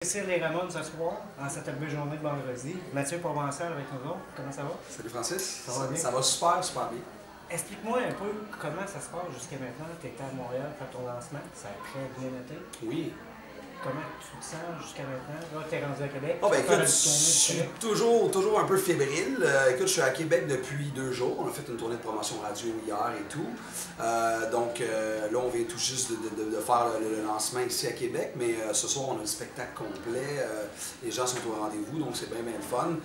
C'est les Ramones ce soir, en cette belle journée de vendredi. Mathieu Provençal avec nous autres. Comment ça va? Salut Francis. Ça va bien? Ça va super, super bien. Explique-moi un peu comment ça se passe jusqu'à maintenant. Tu étais à Montréal faire ton lancement. Ça a très bien été. Oui. Comment tu te sens jusqu'à maintenant? Là, tu es rendu à Québec. Oh, ben Tu vas écoute, faire je une tournée du suis Québec. toujours un peu fébrile. Écoute, je suis à Québec depuis 2 jours. On a fait une tournée de promotion radio hier et tout. Donc là, on vient tout juste de faire le lancement ici à Québec. Mais ce soir, on a le spectacle complet. Les gens sont au rendez-vous, donc c'est bien, bien le fun.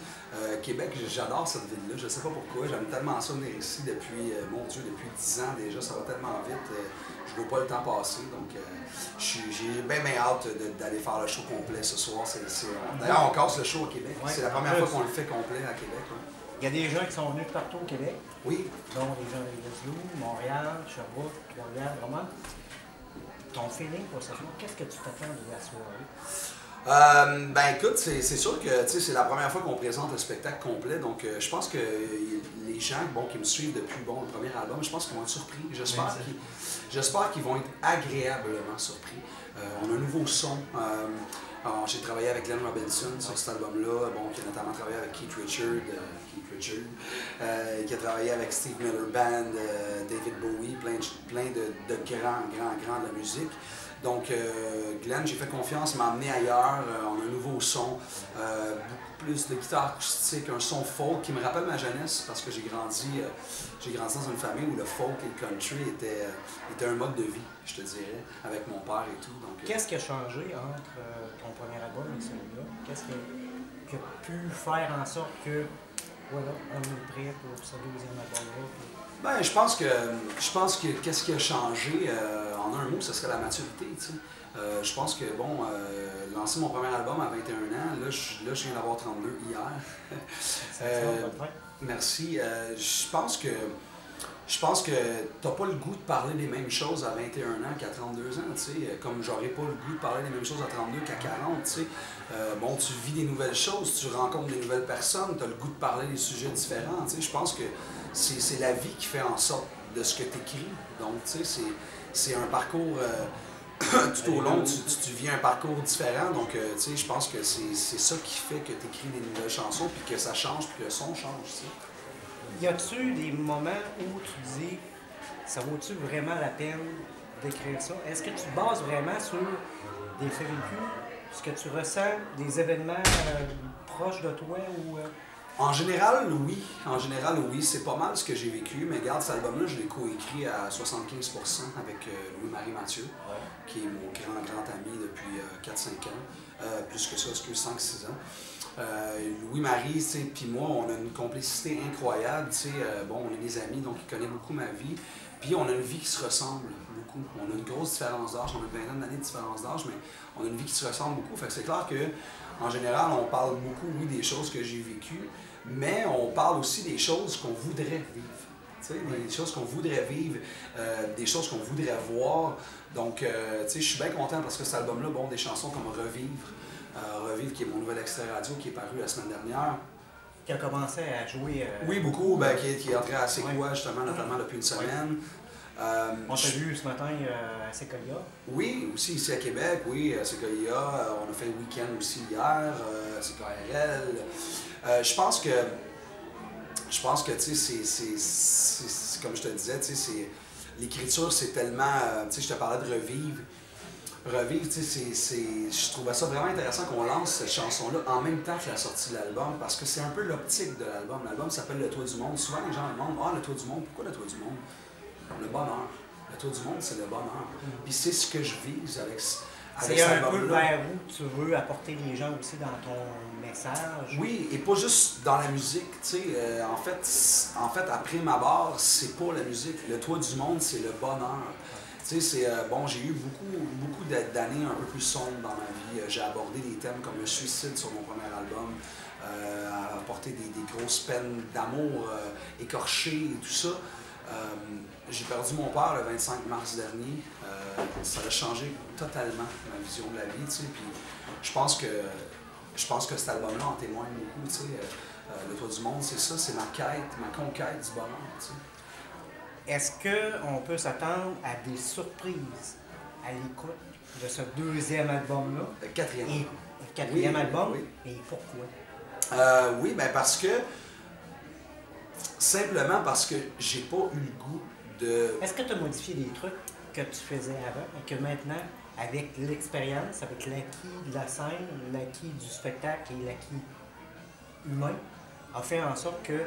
Québec, j'adore cette ville-là. Je sais pas pourquoi. J'aime tellement ça venir ici depuis, mon Dieu, depuis 10 ans déjà. Ça va tellement vite. Je ne vois pas le temps passer. Donc, j'ai bien, bien hâte d'aller faire le show complet ce soir. D'ailleurs, on casse le show au Québec. Ouais, C'est la première fois qu'on le fait complet à Québec. Ouais. Il y a des gens qui sont venus de partout au Québec, Oui. dont les gens de Gatineau, Montréal, Sherbrooke, Trois-Rivières, vraiment. Ton feeling pour ce soir, qu'est-ce que tu t'attends de la soirée? Ben écoute, c'est sûr que c'est la première fois qu'on présente le spectacle complet, donc je pense que les gens qui me suivent depuis le premier album, je pense qu'ils vont être surpris. J'espère qu'ils vont être agréablement surpris. On a un nouveau son. J'ai travaillé avec Glenn Robinson sur cet album-là, qui a notamment travaillé avec Keith Richards, qui a travaillé avec Steve Miller Band, David Bowie, plein de grands de la musique. Donc, Glenn, j'ai fait confiance, m'a amené ailleurs. On a un nouveau son, beaucoup plus de guitare acoustique, un son folk qui me rappelle ma jeunesse parce que j'ai grandi dans une famille où le folk et le country était un mode de vie, je te dirais, avec mon père et tout. Qu'est-ce qui a changé entre ton premier album et celui-là? Qu'est-ce qui a pu faire en sorte que, voilà, on est prêt pour ce deuxième album-là? Ben, je pense que qu'est-ce qui a changé, en un mot, ce serait la maturité, tu sais. Je pense que, lancer mon premier album à 21 ans, là, je viens d'avoir 32 hier. Merci. Je pense que t'as pas le goût de parler des mêmes choses à 21 ans qu'à 32 ans, tu sais. Comme j'aurais pas le goût de parler des mêmes choses à 32 qu'à 40, tu sais. Tu vis des nouvelles choses, tu rencontres des nouvelles personnes, t'as le goût de parler des sujets différents, tu sais. Je pense que c'est la vie qui fait en sorte de ce que tu écris. Donc, tu sais, c'est un parcours, tout au long, tu vis un parcours différent. Donc, tu sais, je pense que c'est ça qui fait que tu écris des nouvelles chansons, puis que ça change, puis que le son change, tu sais. Y a-tu des moments où tu dis, ça vaut-tu vraiment la peine d'écrire ça? Est-ce que tu te bases vraiment sur des faits vécus, ce que tu ressens, des événements proches de toi ou... En général, oui. C'est pas mal ce que j'ai vécu, mais regarde, cet album-là, je l'ai coécrit à 75% avec Louis-Marie Mathieu, qui est mon grand ami depuis 4-5 ans. Plus que ça, excuse, 5-6 ans. Louis-Marie, puis moi, on a une complicité incroyable. On est des amis, donc il connaît beaucoup ma vie. Puis on a une vie qui se ressemble beaucoup. On a une grosse différence d'âge, on a une vingtaine d'années de différence d'âge, mais on a une vie qui se ressemble beaucoup. Fait que c'est clair que, en général, on parle beaucoup, oui, des choses que j'ai vécues, mais on parle aussi des choses qu'on voudrait vivre. Des choses qu'on voudrait vivre, des choses qu'on voudrait voir. Donc, je suis bien content parce que cet album-là, des chansons comme Revivre, Revivre, qui est mon nouvel extrait radio qui est paru la semaine dernière. Qui a commencé à jouer... Oui, beaucoup, qui est entré à Sequoia, justement, notamment depuis une semaine. On t'a vu ce matin à Sequoia. Oui, aussi ici à Québec, oui, à Sequoia. On a fait le week-end aussi hier, à CKRL. Je pense que tu sais, c'est comme je te disais, tu sais, l'écriture, c'est tellement... tu sais, je te parlais de Revivre. Revivre, tu sais, je trouvais ça vraiment intéressant qu'on lance cette chanson-là en même temps que la sortie de l'album, parce que c'est un peu l'optique de l'album. L'album s'appelle Le Toit du Monde. Souvent, les gens me demandent, le Toit du Monde, pourquoi le Toit du Monde? Le bonheur. Le Toit du Monde, c'est le bonheur. Puis c'est ce que je vise avec c'est un peu vers où tu veux apporter les gens aussi dans ton message. Oui, et pas juste dans la musique, tu sais. En fait, après ma barre, c'est pas la musique. Le Toit du Monde, c'est le bonheur. Tu sais, j'ai eu beaucoup d'années un peu plus sombres dans ma vie. J'ai abordé des thèmes comme le suicide sur mon premier album, apporté des grosses peines d'amour écorchées et tout ça. J'ai perdu mon père le 25 mars dernier. Ça a changé totalement ma vision de la vie, tu sais. Puis je pense que cet album-là en témoigne beaucoup, tu sais. Le Toit du Monde, c'est ça, c'est ma conquête du bonheur, tu sais. Est-ce qu'on peut s'attendre à des surprises à l'écoute de ce deuxième album-là? Le quatrième. Et quatrième album. Oui. Et pourquoi? Oui, ben parce que, simplement parce que j'ai pas eu le goût de... Est-ce que tu as modifié des trucs que tu faisais avant et que maintenant, avec l'expérience, avec l'acquis de la scène, l'acquis du spectacle et l'acquis humain, a fait en sorte que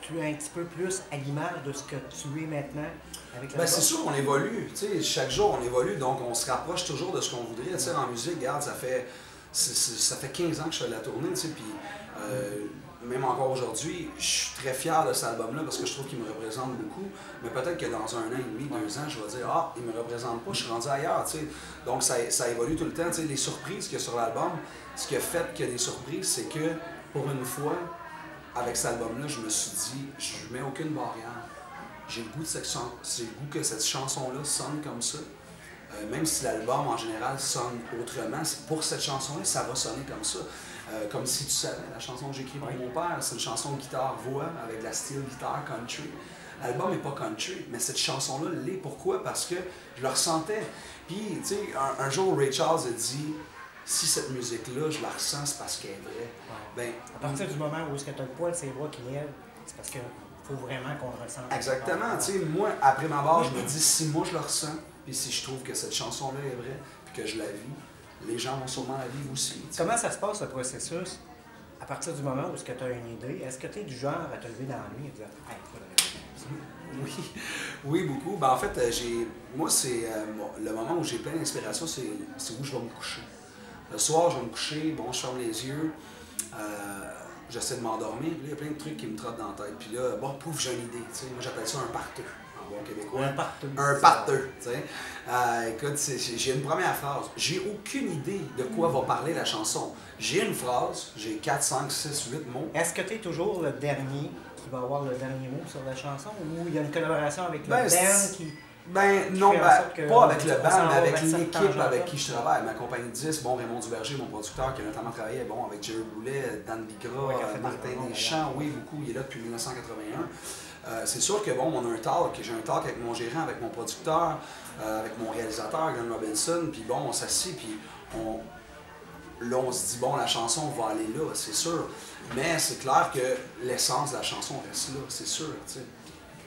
tu es un petit peu plus à l'image de ce que tu es maintenant avec la Ben c'est sûr, on évolue. Tu sais, chaque jour, on évolue, donc on se rapproche toujours de ce qu'on voudrait. Tu sais, en musique, regarde, ça fait 15 ans que je fais de la tournée, tu sais, puis même encore aujourd'hui, je suis très fier de cet album-là parce que je trouve qu'il me représente beaucoup. Mais peut-être que dans un an et demi, 2 ans, je vais dire ah, il me représente pas, je suis rendu ailleurs, tu sais. Donc ça évolue tout le temps. Tu sais, les surprises qu'il y a sur l'album, ce qui a fait qu'il y a des surprises, c'est que pour une fois, avec cet album-là, je me suis dit, je mets aucune barrière. J'ai le goût que cette chanson-là sonne comme ça. Même si l'album en général sonne autrement, pour cette chanson-là, ça va sonner comme ça. Comme si tu savais, la chanson que j'ai écrite pour mon père, c'est une chanson guitare-voix avec la style guitare country. L'album n'est pas country, mais cette chanson-là l'est. Pourquoi? Parce que je le ressentais. Puis, tu sais, un jour, Ray Charles a dit, si cette musique-là, je la ressens, c'est parce qu'elle est vraie. Ben, à partir du moment où tu as le poil ses bras qui lèvent, c'est parce qu'il faut vraiment qu'on le ressente. Exactement. Tu sais, moi, après ma barre, je me dis, si moi je le ressens, puis si je trouve que cette chanson-là est vraie, puis que je la vis, les gens vont sûrement la vivre aussi. T'sais. Comment ça se passe, le processus, à partir du moment où tu as une idée? Est-ce que tu es du genre à te lever dans la nuit et dire « Hey, oui, oui, beaucoup. Ben, en fait, moi, c'est le moment où j'ai plein d'inspiration, c'est où je vais me coucher. Le soir, je vais me coucher, bon, je ferme les yeux, j'essaie de m'endormir, puis là, il y a plein de trucs qui me trottent dans la tête. Puis là, bon, pouf, j'ai une idée. T'sais. Moi, j'appelle ça un parteux, en bon québécois. Un parteux. Un parteux, tu sais. Écoute, j'ai une première phrase. J'ai aucune idée de quoi va parler la chanson. J'ai une phrase, j'ai 4, 5, 6, 8 mots. Est-ce que tu es toujours le dernier qui va avoir le dernier mot sur la chanson ou il y a une collaboration avec le band qui... Ben non, pas avec le band, mais avec l'équipe avec qui je travaille. Ma compagnie de disques, bon, Raymond Duverger, mon producteur, qui a notamment travaillé bon, avec Jerry Boulet, Dan Bigra, Martin Deschamps, oui, beaucoup, il est là depuis 1981. C'est sûr que bon, on a un talk, j'ai un talk avec mon gérant, avec mon producteur, avec mon réalisateur, Glenn Robinson, puis bon, on s'assied, puis là, on se dit, bon, la chanson va aller là, c'est sûr. Mais c'est clair que l'essence de la chanson reste là, c'est sûr, tu sais.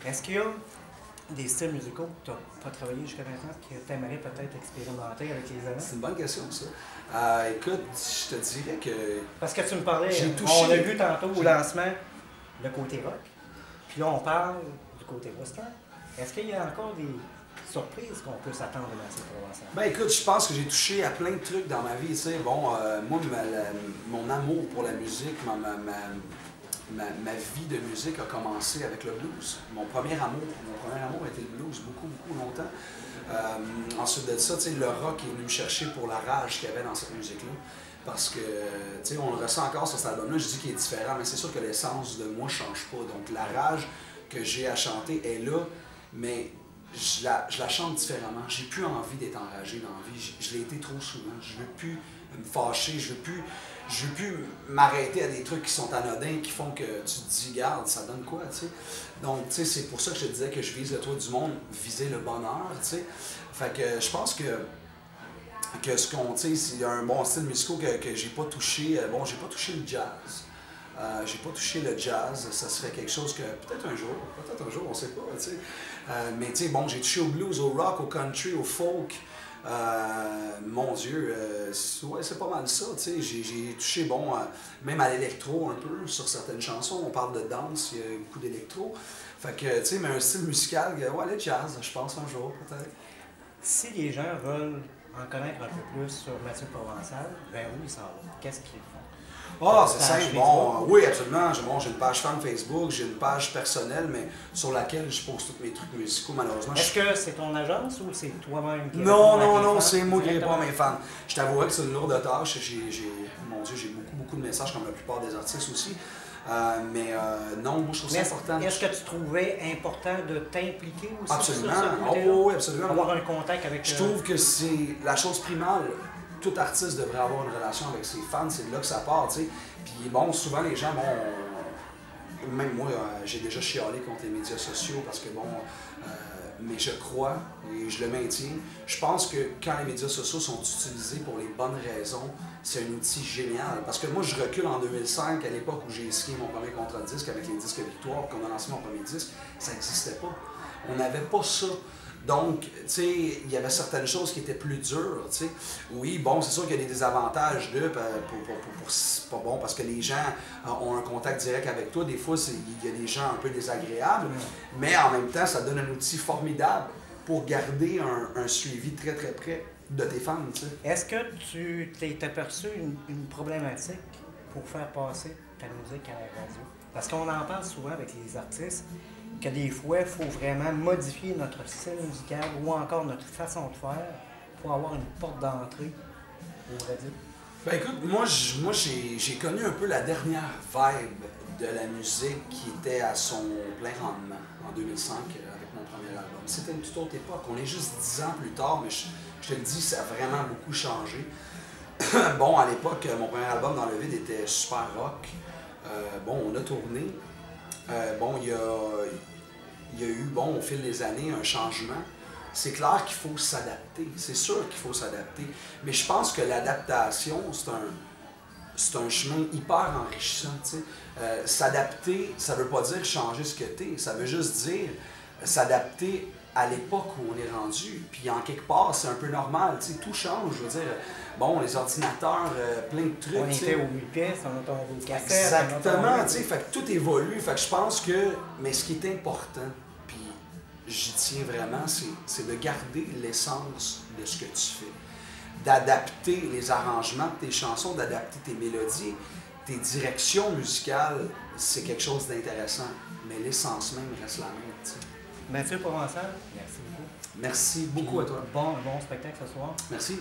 Est-ce qu'il y a des styles musicaux que tu n'as pas travaillé jusqu'à maintenant que tu aimerais peut-être expérimenter avec les années? C'est une bonne question, ça. Écoute, je te dirais que... Parce que tu me parlais, on a vu tantôt au lancement le côté rock, puis là on parle du côté western. Est-ce qu'il y a encore des surprises qu'on peut s'attendre dans cette provençale? Ben écoute, je pense que j'ai touché à plein de trucs dans ma vie, tu sais. Bon, moi, mon amour pour la musique, ma vie de musique a commencé avec le blues. Mon premier amour était le blues, beaucoup, beaucoup longtemps. Ensuite de ça, tu sais, le rock est venu me chercher pour la rage qu'il y avait dans cette musique-là. Parce que, tu sais, on le ressent encore sur cet album-là, je dis qu'il est différent, mais c'est sûr que l'essence de moi ne change pas. Donc la rage que j'ai à chanter est là, mais je la chante différemment. J'ai plus envie d'être enragé dans la vie. Je l'ai été trop souvent. Je veux plus me fâcher, je veux plus m'arrêter à des trucs qui sont anodins, qui font que tu te dis, garde, ça donne quoi, tu sais. Donc, tu sais, c'est pour ça que je te disais que je vise le toit du monde, viser le bonheur, tu sais. Fait que je pense que ce qu'on, tu sais, s'il y a un bon style musical que j'ai pas touché, bon, j'ai pas touché le jazz. J'ai pas touché le jazz, ça serait quelque chose que peut-être un jour, on sait pas, tu sais. Mais tu sais, bon, j'ai touché au blues, au rock, au country, au folk. Mon Dieu, ouais, c'est pas mal ça, tu sais. J'ai touché, bon, même à l'électro un peu sur certaines chansons. On parle de danse, il y a beaucoup d'électro. Fait que, tu sais, mais un style musical, ouais, le jazz, je pense un jour, peut-être. Si les gens veulent en connaître un peu plus sur Mathieu Provençal, vers où ils s'en vont? Qu'est-ce qu'ils font? Ah, c'est simple. Bon, oui, absolument. J'ai une page fan Facebook, j'ai une page personnelle, mais sur laquelle je pose tous mes trucs musicaux, malheureusement. Est-ce que c'est ton agence ou c'est toi-même qui Non, c'est moi qui réponds à mes fans. Je t'avouerais que c'est une lourde tâche. Mon Dieu, j'ai beaucoup de messages, comme la plupart des artistes aussi. Non, moi, je trouve ça important. Est-ce que tu trouvais important de t'impliquer aussi? Absolument. Oui, absolument. Avoir un contact avec... Je trouve que c'est la chose primale. Tout artiste devrait avoir une relation avec ses fans, c'est de là que ça part, tu sais. Puis bon, souvent les gens, bon, même moi, j'ai déjà chialé contre les médias sociaux parce que bon, mais je crois, et je le maintiens, je pense que quand les médias sociaux sont utilisés pour les bonnes raisons, c'est un outil génial. Parce que moi, je recule en 2005, à l'époque où j'ai signé mon premier contrat de disque avec les disques Victoire, qu'on a lancé mon premier disque, ça n'existait pas. On n'avait pas ça. Donc, tu sais, il y avait certaines choses qui étaient plus dures, tu sais. Oui, bon, c'est sûr qu'il y a des désavantages c'est pas bon parce que les gens ont un contact direct avec toi. Des fois, il y a des gens un peu désagréables, mais en même temps, ça donne un outil formidable pour garder un suivi très, très près de tes fans, tu sais. Est-ce que tu t'es aperçu une problématique pour faire passer ta musique à la radio? Parce qu'on en parle souvent avec les artistes, que des fois, il faut vraiment modifier notre style musical ou encore notre façon de faire pour avoir une porte d'entrée au radio. Ben écoute, moi j'ai connu un peu la dernière vibe de la musique qui était à son plein rendement en 2005 avec mon premier album. C'était une toute autre époque. On est juste 10 ans plus tard, mais je te le dis, ça a vraiment beaucoup changé. Bon, à l'époque, mon premier album Dans le vide était super rock. Bon, on a tourné. Bon, il y a eu, bon, au fil des années, un changement. C'est clair qu'il faut s'adapter. C'est sûr qu'il faut s'adapter. Mais je pense que l'adaptation, c'est un chemin hyper enrichissant. S'adapter, ça ne veut pas dire changer ce que tu es. Ça veut juste dire s'adapter à l'époque où on est rendu. Puis en quelque part, c'est un peu normal. Tout change. Je veux dire, bon, les ordinateurs, plein de trucs. On était aux 8 pièces, on a tombé aux cassettes. Exactement. Fait que tout évolue. Fait que je pense que. Mais ce qui est important, puis j'y tiens vraiment, c'est de garder l'essence de ce que tu fais. D'adapter les arrangements de tes chansons, d'adapter tes mélodies, tes directions musicales, c'est quelque chose d'intéressant. Mais l'essence même reste la même. T'sais. Mathieu Provençal, merci beaucoup. Merci beaucoup à toi. Bon spectacle ce soir. Merci.